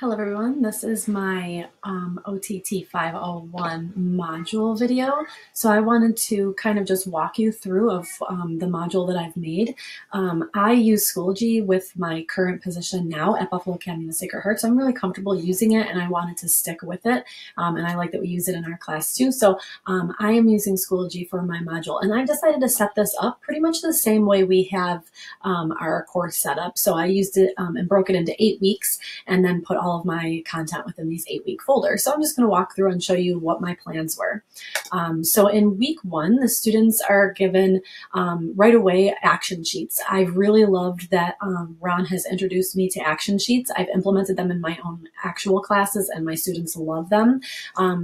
Hello everyone, this is my OTT 501 module video. So I wanted to kind of just walk you through the module that I've made. I use Schoology with my current position now at Buffalo Academy of the Sacred Heart, so I'm really comfortable using it and I wanted to stick with it. And I like that we use it in our class too. So I am using Schoology for my module, and I decided to set this up pretty much the same way we have our course set up. So I used it and broke it into 8 weeks and then put all of my content within these 8-week folders. So I'm just going to walk through and show you what my plans were. So in week 1, the students are given right away action sheets. I've really loved that Ron has introduced me to action sheets. I've implemented them in my own actual classes and my students love them.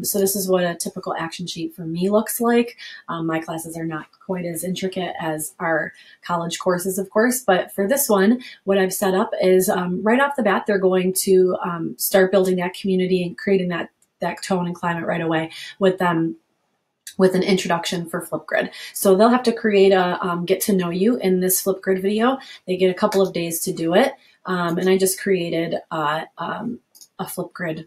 So this is what a typical action sheet for me looks like. My classes are not quite as intricate as our college courses, of course, but for this one, what I've set up is right off the bat, they're going to start building that community and creating that tone and climate right away with an introduction for Flipgrid. So they'll have to create a get to know you in this Flipgrid video. They get a couple of days to do it. And I just created a Flipgrid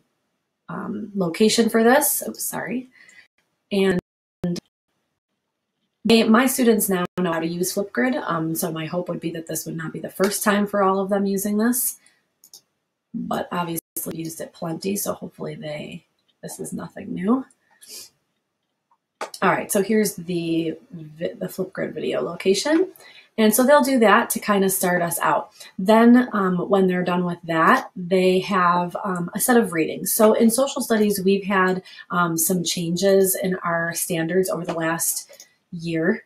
location for this. Oh, sorry. And my students now know how to use Flipgrid, so my hope would be that this would not be the first time for all of them using this, but obviously used it plenty, so hopefully this is nothing new. All right, so here's the Flipgrid video location. And so they'll do that to kind of start us out. Then when they're done with that, they have a set of readings. So in social studies, we've had some changes in our standards over the last year,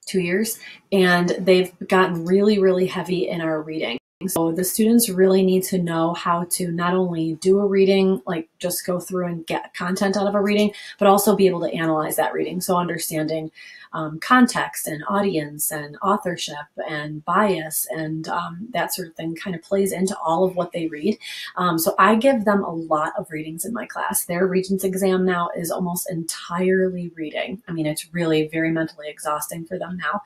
2 years, and they've gotten really, really heavy in our reading. So the students really need to know how to not only do a reading, like just go through and get content out of a reading, but also be able to analyze that reading. So understanding context and audience and authorship and bias and that sort of thing kind of plays into all of what they read. So I give them a lot of readings in my class. Their Regents exam now is almost entirely reading. I mean, it's really very mentally exhausting for them now,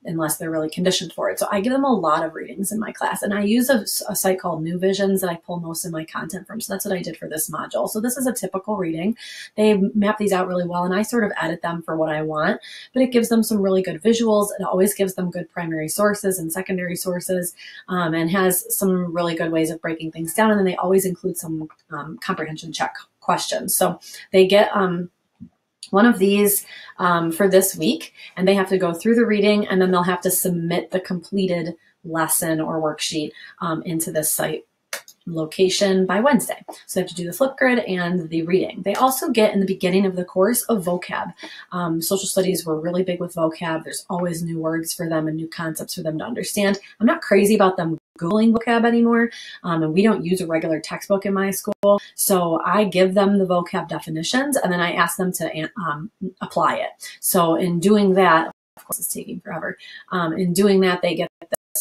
unless they're really conditioned for it. So I give them a lot of readings in my class, and I use a site called New Visions that I pull most of my content from. So that's what I did for this module. So this is a typical reading. They map these out really well, and I sort of edit them for what I want, but it gives them some really good visuals. It always gives them good primary sources and secondary sources, and has some really good ways of breaking things down. And then they always include some comprehension check questions. So they get one of these for this week, and they have to go through the reading, and then they'll have to submit the completed lesson or worksheet into this site location by Wednesday. So they have to do the Flipgrid and the reading. They also get in the beginning of the course a vocab. Social studies were really big with vocab. There's always new words for them and new concepts for them to understand. I'm not crazy about them Googling vocab anymore, and we don't use a regular textbook in my school. So I give them the vocab definitions, and then I ask them to apply it. So in doing that, of course it's taking forever, in doing that they get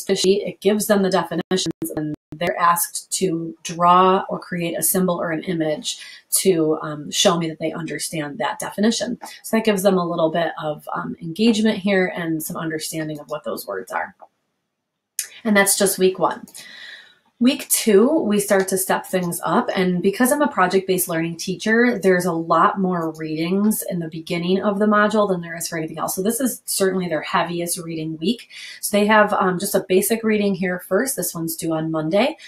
this sheet. It gives them the definitions, and they're asked to draw or create a symbol or an image to show me that they understand that definition. So that gives them a little bit of engagement here and some understanding of what those words are. And that's just week 1. Week 2, we start to step things up, and because I'm a project-based learning teacher, there's a lot more readings in the beginning of the module than there is for anything else. So this is certainly their heaviest reading week. So they have just a basic reading here first. This one's due on Monday.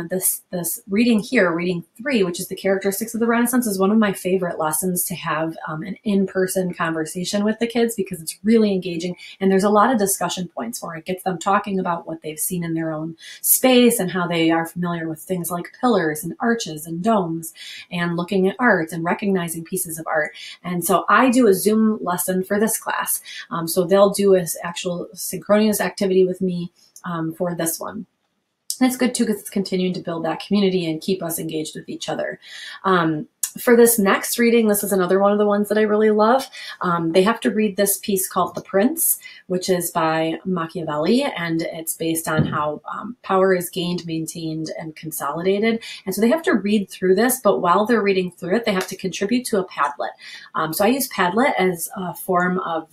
This reading here, reading 3, which is the characteristics of the Renaissance, is one of my favorite lessons to have an in-person conversation with the kids, because it's really engaging, and there's a lot of discussion points for it. It gets them talking about what they've seen in their own space and how they are familiar with things like pillars and arches and domes, and looking at art and recognizing pieces of art. And so I do a Zoom lesson for this class. So they'll do an actual synchronous activity with me for this one. And it's good too, because it's continuing to build that community and keep us engaged with each other. For this next reading, this is another one of the ones that I really love. They have to read this piece called The Prince, which is by Machiavelli, and it's based on how power is gained, maintained, and consolidated. And so they have to read through this, but while they're reading through it, they have to contribute to a Padlet. So I use Padlet as a form of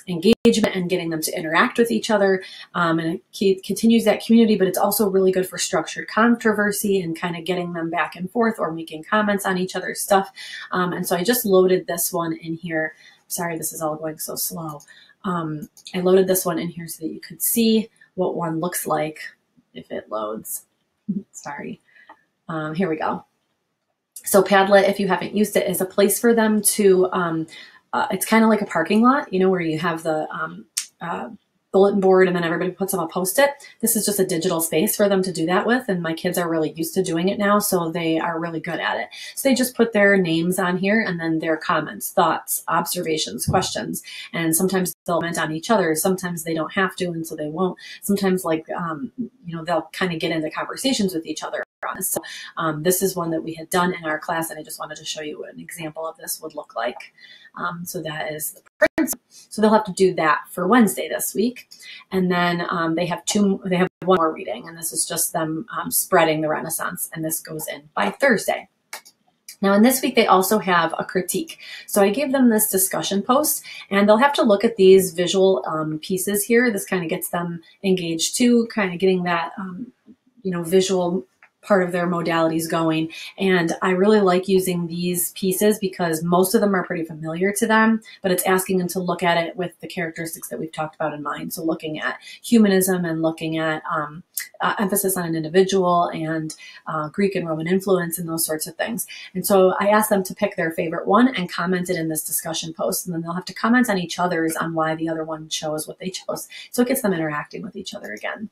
engagement and getting them to interact with each other. And it continues that community, but it's also really good for structured controversy and kind of getting them back and forth or making comments on each other's stuff. And so I just loaded this one in here. Sorry, this is all going so slow. I loaded this one in here so that you could see what one looks like if it loads. Sorry. Here we go. So Padlet, if you haven't used it, is a place for them to, it's kind of like a parking lot, you know, where you have the bulletin board and then everybody puts up a Post-it. This is just a digital space for them to do that with. And my kids are really used to doing it now, so they are really good at it. So they just put their names on here and then their comments, thoughts, observations, questions. And sometimes they'll comment on each other. Sometimes they don't have to, and so they won't. Sometimes they'll kind of get into conversations with each other. So this is one that we had done in our class, and I just wanted to show you what an example of this would look like. So that is the principle. So they'll have to do that for Wednesday this week. And then they have one more reading, and this is just them spreading the Renaissance, and this goes in by Thursday. Now in this week, they also have a critique. So I gave them this discussion post, and they'll have to look at these visual pieces here. This kind of gets them engaged too, kind of getting that, visual part of their modalities going. And I really like using these pieces because most of them are pretty familiar to them, but it's asking them to look at it with the characteristics that we've talked about in mind. So looking at humanism and looking at emphasis on an individual and Greek and Roman influence and those sorts of things. And so I asked them to pick their favorite one and comment it in this discussion post. And then they'll have to comment on each other's on why the other one chose what they chose. So it gets them interacting with each other again.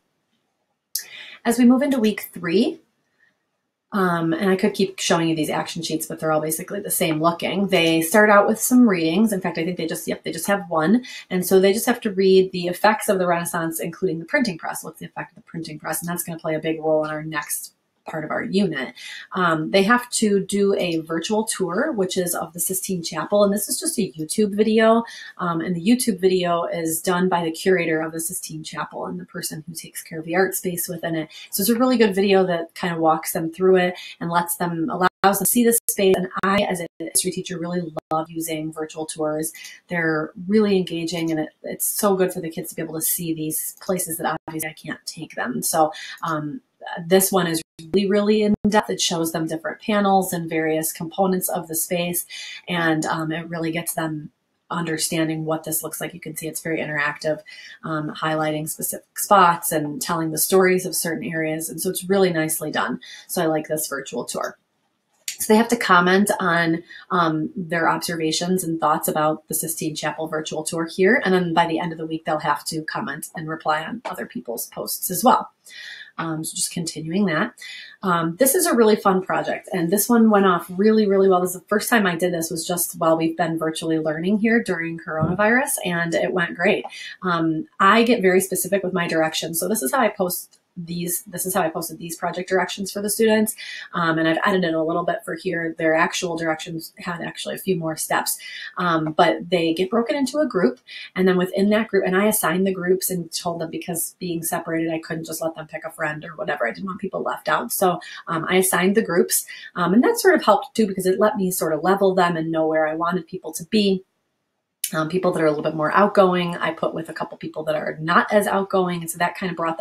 As we move into week 3, and I could keep showing you these action sheets, but they're all basically the same looking. They start out with some readings. In fact, I think they just have one. And so they just have to read the effects of the Renaissance, including the printing press. What's the effect of the printing press? And that's going to play a big role in our next part of our unit. They have to do a virtual tour, which is of the Sistine Chapel. And this is just a YouTube video. And the YouTube video is done by the curator of the Sistine Chapel and the person who takes care of the art space within it. So it's a really good video that kind of walks them through it and allows them to see the space. And I, as a history teacher, really love using virtual tours. They're really engaging, and it's so good for the kids to be able to see these places that obviously I can't take them. So this one is really, really in depth. It shows them different panels and various components of the space, and it really gets them understanding what this looks like. You can see it's very interactive, highlighting specific spots and telling the stories of certain areas. And so it's really nicely done. So I like this virtual tour. So they have to comment on their observations and thoughts about the Sistine Chapel virtual tour here. And then by the end of the week, they'll have to comment and reply on other people's posts as well. So just continuing that. This is a really fun project, and this one went off really, really well. This is the first time I did this, was just while we've been virtually learning here during coronavirus, and it went great. I get very specific with my directions. So this is how I post this is how I posted these project directions for the students. And I've added in a little bit for here. Their actual directions had actually a few more steps, but they get broken into a group, and then within that group, and I assigned the groups and told them, because being separated, I couldn't just let them pick a friend or whatever. I didn't want people left out. So I assigned the groups, and that sort of helped too, because it let me sort of level them and know where I wanted people to be. People that are a little bit more outgoing, I put with a couple people that are not as outgoing. And so that kind of brought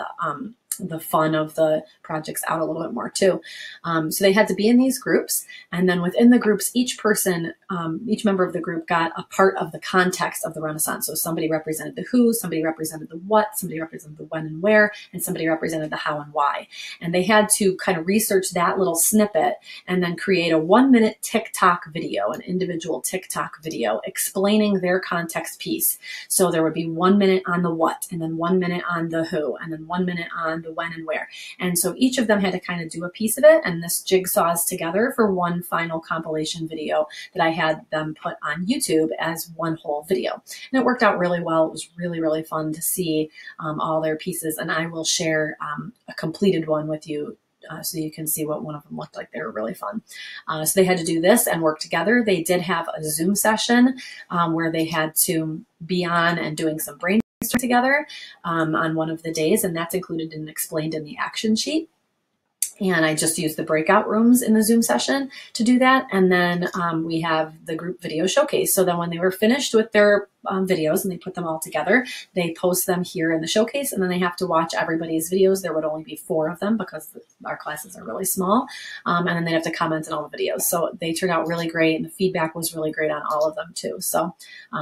the fun of the projects out a little bit more too. So they had to be in these groups, and then within the groups, each member of the group got a part of the context of the Renaissance. So somebody represented the who, somebody represented the what, somebody represented the when and where, and somebody represented the how and why. And they had to kind of research that little snippet and then create a 1-minute TikTok video, an individual TikTok video explaining their context piece. So there would be 1 minute on the what, and then 1 minute on the who, and then 1 minute on the when and where. And so each of them had to kind of do a piece of it, and this jigsaws together for one final compilation video that I had them put on YouTube as one whole video. And it worked out really well. It was really, really fun to see all their pieces, and I will share a completed one with you so you can see what one of them looked like. They were really fun. So they had to do this and work together. They did have a Zoom session where they had to be on and doing some brainstorming together on one of the days, and that's included and explained in the action sheet. And I just use the breakout rooms in the Zoom session to do that. And then we have the group video showcase. So then when they were finished with their videos and they put them all together, they post them here in the showcase, and then they have to watch everybody's videos. There would only be 4 of them because our classes are really small. And then they'd have to comment on all the videos. So they turned out really great, and the feedback was really great on all of them too. So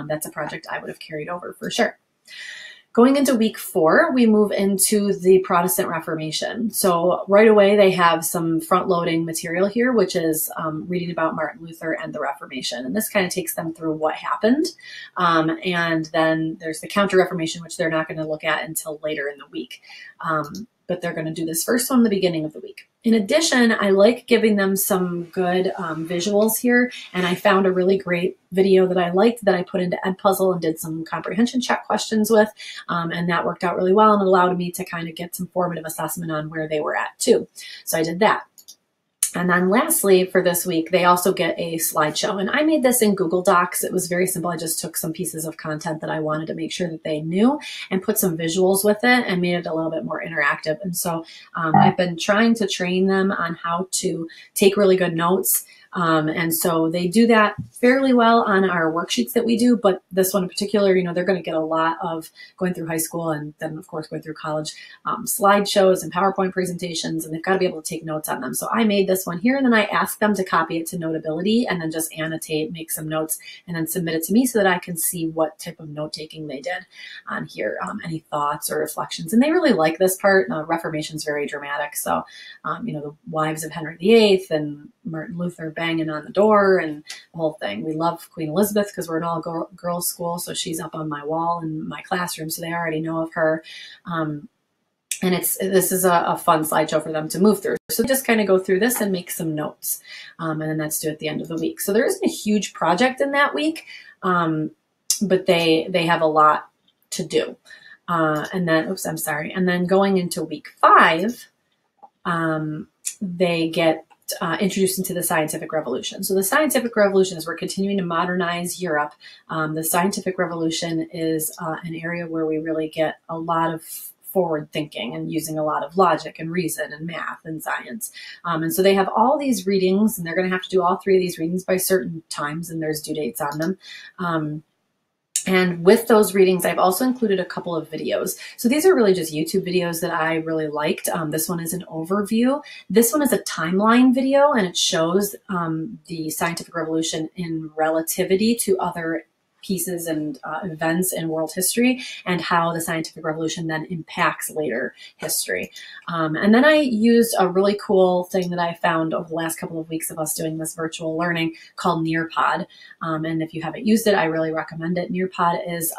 that's a project I would have carried over for sure. Going into week 4, we move into the Protestant Reformation. So right away, they have some front-loading material here, which is reading about Martin Luther and the Reformation. And this kind of takes them through what happened. And then there's the Counter-Reformation, which they're not going to look at until later in the week. But they're going to do this first one in the beginning of the week. In addition, I like giving them some good visuals here, and I found a really great video that I liked that I put into Edpuzzle and did some comprehension check questions with, and that worked out really well, and it allowed me to kind of get some formative assessment on where they were at too. So I did that. And then lastly, for this week, they also get a slideshow. And I made this in Google Docs. It was very simple. I just took some pieces of content that I wanted to make sure that they knew and put some visuals with it and made it a little bit more interactive. And so I've been trying to train them on how to take really good notes. And so they do that fairly well on our worksheets that we do, but this one in particular, you know, they're going to get a lot of going through high school and then of course going through college, slideshows and PowerPoint presentations, and they've got to be able to take notes on them. So I made this one here, and then I asked them to copy it to Notability and then just annotate, make some notes, and then submit it to me so that I can see what type of note taking they did on here, any thoughts or reflections. And they really like this part. Reformation is very dramatic. So, you know, the wives of Henry VIII and Martin Luther banging on the door and the whole thing. We love Queen Elizabeth because we're an all-girls school, so she's up on my wall in my classroom, so they already know of her. And this is a fun slideshow for them to move through. So just kind of go through this and make some notes, and then that's due at the end of the week. So there isn't a huge project in that week, but they have a lot to do. And then, oops, I'm sorry. And then going into week 5, they get introduced into the scientific revolution. So the scientific revolution is we're continuing to modernize Europe. The scientific revolution is an area where we really get a lot of forward thinking and using a lot of logic and reason and math and science. And so they have all these readings, and they're going to have to do all 3 of these readings by certain times, and there's due dates on them. And with those readings, I've also included a couple of videos. So these are really just YouTube videos that I really liked. This one is an overview. This one is a timeline video, and it shows the scientific revolution in relativity to other pieces and events in world history, and how the scientific revolution then impacts later history. And then I used a really cool thing that I found over the last couple of weeks of us doing this virtual learning called Nearpod. And if you haven't used it, I really recommend it. Nearpod is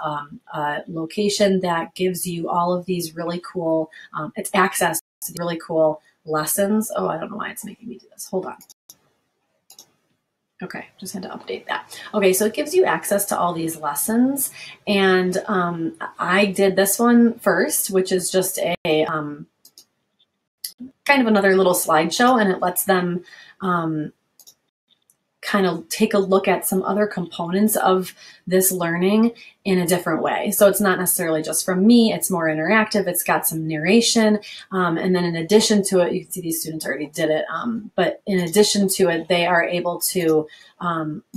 a location that gives you all of these really cool, it's access to really cool lessons. Oh, I don't know why it's making me do this. Hold on. Okay, just had to update that. Okay, so it gives you access to all these lessons, and I did this one first, which is just a kind of another little slideshow, and it lets them kind of take a look at some other components of this learning in a different way. So it's not necessarily just from me, it's more interactive, it's got some narration, and then in addition to it, you can see these students already did it, but in addition to it, they are able to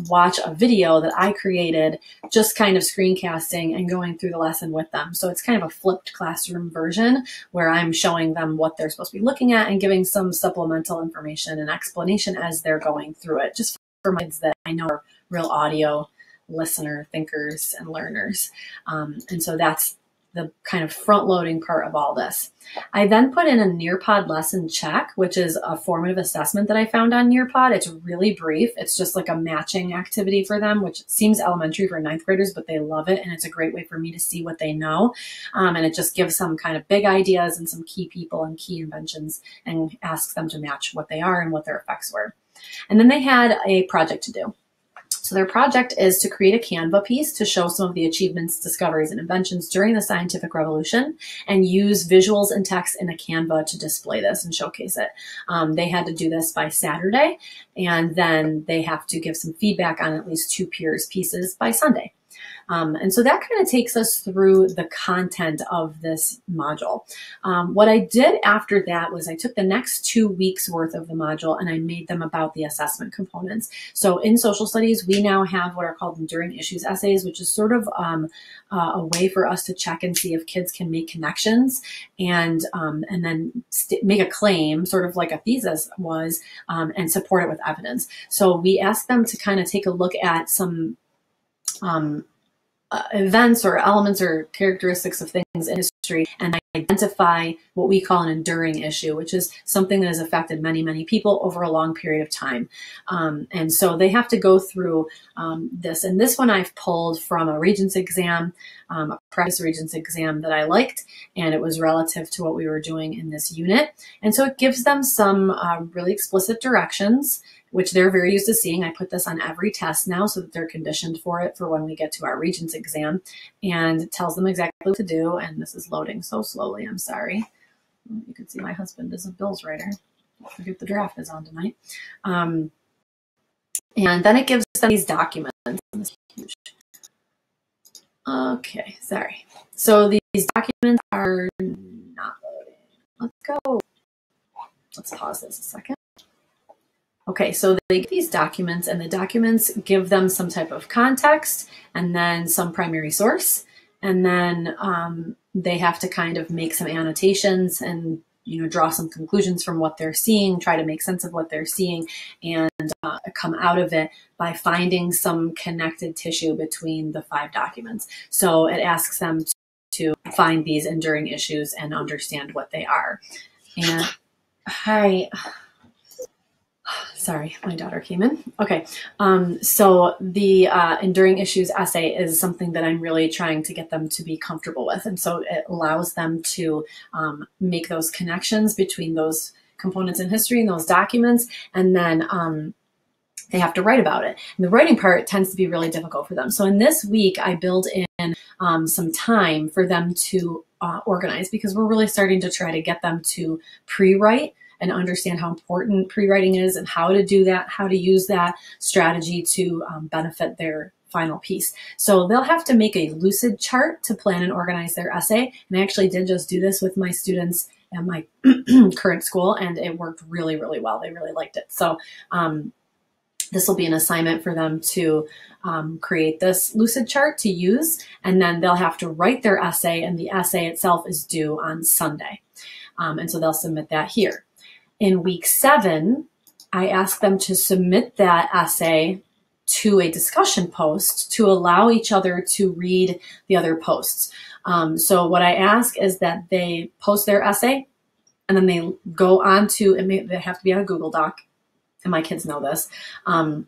watch a video that I created, just kind of screencasting and going through the lesson with them. So it's kind of a flipped classroom version where I'm showing them what they're supposed to be looking at and giving some supplemental information and explanation as they're going through it, just for my kids that I know are real audio listener, thinkers, and learners. And so that's the kind of front-loading part of all this. I then put in a Nearpod lesson check, which is a formative assessment that I found on Nearpod. It's really brief. It's just like a matching activity for them, which seems elementary for 9th graders, but they love it. And it's a great way for me to see what they know. And it just gives some kind of big ideas and some key people and key inventions and asks them to match what they are and what their effects were. And then they had a project to do. So their project is to create a Canva piece to show some of the achievements, discoveries, and inventions during the scientific revolution, and use visuals and text in a Canva to display this and showcase it. They had to do this by Saturday, and then they have to give some feedback on at least 2 peers' pieces by Sunday. And so that kind of takes us through the content of this module. What I did after that was I took the next 2 weeks worth of the module and I made them about the assessment components. So in social studies, we now have what are called enduring issues essays, which is sort of a way for us to check and see if kids can make connections and then make a claim, sort of like a thesis was, and support it with evidence. So we ask them to kind of take a look at some events or elements or characteristics of things in history and identify what we call an enduring issue, which is something that has affected many, many people over a long period of time. And so they have to go through this. And this one I've pulled from a Regents exam, a practice Regents exam that I liked, and it was relative to what we were doing in this unit. And so it gives them some really explicit directions, which they're very used to seeing. I put this on every test now so that they're conditioned for it for when we get to our Regents exam, and it tells them exactly what to do. And this is loading so slowly, I'm sorry. You can see my husband is a Bills writer. Don't forget the draft is on tonight. And then it gives them these documents. This is huge. Okay, sorry. So these documents are not loading. Let's go. Let's pause this a second. Okay, so they get these documents, and the documents give them some type of context and then some primary source. And then they have to kind of make some annotations and, draw some conclusions from what they're seeing, try to make sense of what they're seeing, and come out of it by finding some connected tissue between the 5 documents. So it asks them to find these enduring issues and understand what they are. And sorry, my daughter came in. Okay, so the enduring issues essay is something that I'm really trying to get them to be comfortable with. And so it allows them to make those connections between those components in history and those documents. And then they have to write about it. And the writing part tends to be really difficult for them. So in this week, I build in some time for them to organize, because we're really starting to try to get them to pre-write and understand how important pre-writing is and how to do that, how to use that strategy to benefit their final piece. So they'll have to make a lucid chart to plan and organize their essay. And I actually did just do this with my students at my current school, and it worked really, really well. They really liked it. So this will be an assignment for them to create this lucid chart to use, and then they'll have to write their essay, and the essay itself is due on Sunday. And so they'll submit that here. In week 7, I ask them to submit that essay to a discussion post to allow each other to read the other posts. So what I ask is that they post their essay, and then they go on to, they have to be on a Google Doc, and my kids know this. And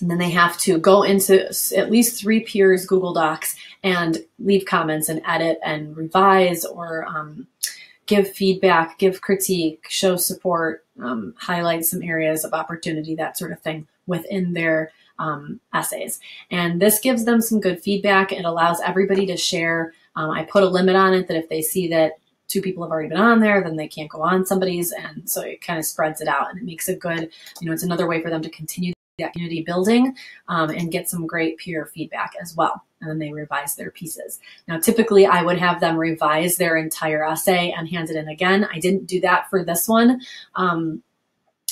then they have to go into at least 3 peers' Google Docs and leave comments and edit and revise, or give feedback, give critique, show support, highlight some areas of opportunity, that sort of thing within their essays. And this gives them some good feedback. It allows everybody to share. I put a limit on it that if they see that 2 people have already been on there, then they can't go on somebody's. And so it kind of spreads it out, and it makes it good. It's another way for them to continue that community building and get some great peer feedback as well. And then they revise their pieces. Now, typically I would have them revise their entire essay and hand it in again. I didn't do that for this one.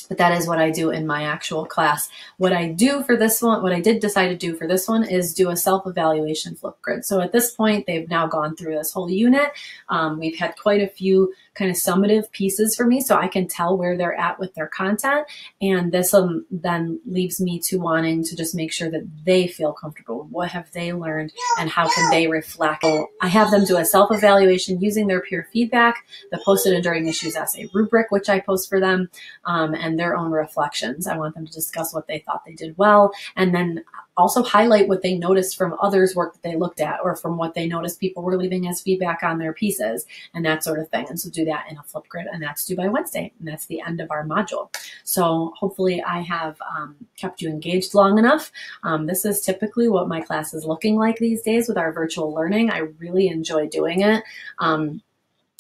But that is what I do in my actual class. What I do for this one, what I did decide to do for this one, is do a self-evaluation Flipgrid. So at this point, they've now gone through this whole unit. We've had quite a few kind of summative pieces for me, so I can tell where they're at with their content. And this then leaves me to wanting to just make sure that they feel comfortable. What have they learned, and how can they reflect? I have them do a self-evaluation using their peer feedback, the posted enduring issues essay rubric, which I post for them, and their own reflections. I want them to discuss what they thought they did well, and then also highlight what they noticed from others' work that they looked at, or from what they noticed people were leaving as feedback on their pieces, and that sort of thing. And so do that in a Flipgrid, and that's due by Wednesday, and that's the end of our module. So hopefully I have kept you engaged long enough. This is typically what my class is looking like these days with our virtual learning. I really enjoy doing it.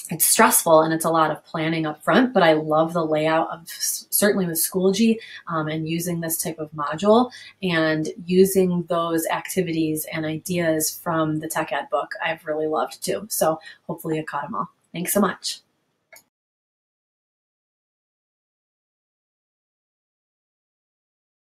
it's stressful and it's a lot of planning up front, but I love the layout of certainly with Schoology and using this type of module and using those activities and ideas from the Tech Ed book I've really loved too. So hopefully you caught them all. Thanks so much.